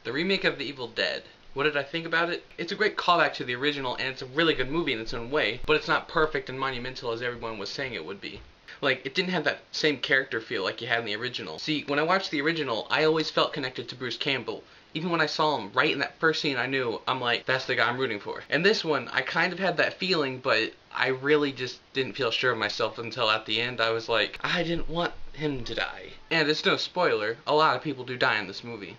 The remake of The Evil Dead. What did I think about it? It's a great callback to the original, and it's a really good movie in its own way, but it's not perfect and monumental as everyone was saying it would be. Like, it didn't have that same character feel like you had in the original. See, when I watched the original, I always felt connected to Bruce Campbell. Even when I saw him right in that first scene, I knew, I'm like, that's the guy I'm rooting for. And this one, I kind of had that feeling, but I really just didn't feel sure of myself until at the end I was like, I didn't want him to die. And it's no spoiler, a lot of people do die in this movie.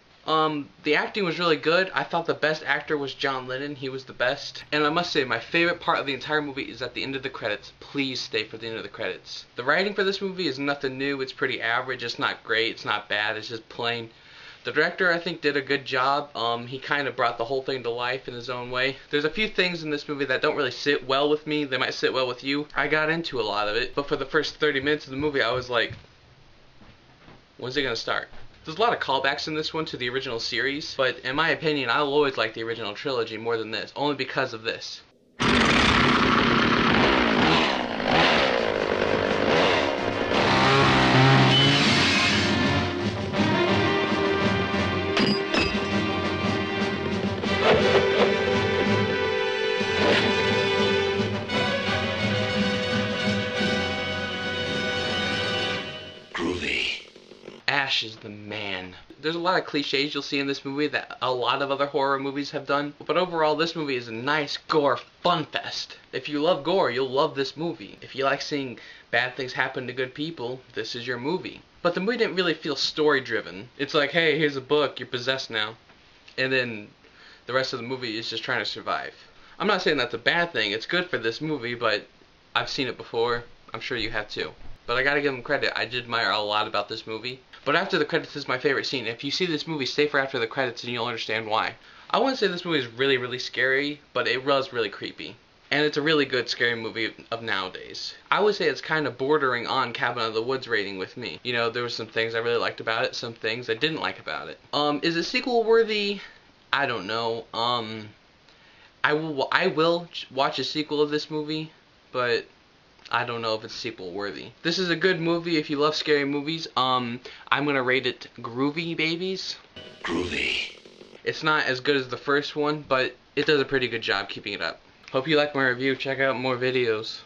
The acting was really good. I thought the best actor was John Lennon. He was the best. And I must say, my favorite part of the entire movie is at the end of the credits. Please stay for the end of the credits. The writing for this movie is nothing new. It's pretty average. It's not great. It's not bad. It's just plain. The director, I think, did a good job. He kind of brought the whole thing to life in his own way. There's a few things in this movie that don't really sit well with me. They might sit well with you. I got into a lot of it. But for the first 30 minutes of the movie, I was like, when's it going to start? There's a lot of callbacks in this one to the original series, but in my opinion, I'll always like the original trilogy more than this, only because of this. Ash is the man. There's a lot of cliches you'll see in this movie that a lot of other horror movies have done, but overall this movie is a nice gore fun fest. If you love gore, you'll love this movie. If you like seeing bad things happen to good people, this is your movie. But the movie didn't really feel story driven. It's like, hey, here's a book, you're possessed now. And then the rest of the movie is just trying to survive. I'm not saying that's a bad thing, it's good for this movie, but I've seen it before. I'm sure you have too. But I gotta give them credit, I did admire a lot about this movie. But after the credits is my favorite scene. If you see this movie, stay for after the credits and you'll understand why. I wouldn't say this movie is really, really scary, but it was really creepy. And it's a really good scary movie of nowadays. I would say it's kind of bordering on Cabin in the Woods rating with me. You know, there were some things I really liked about it, some things I didn't like about it. Is it sequel worthy? I don't know. I will watch a sequel of this movie, but I don't know if it's sequel worthy. This is a good movie if you love scary movies. I'm gonna rate it groovy, babies. Groovy. It's not as good as the first one, but it does a pretty good job keeping it up. Hope you like my review. Check out more videos.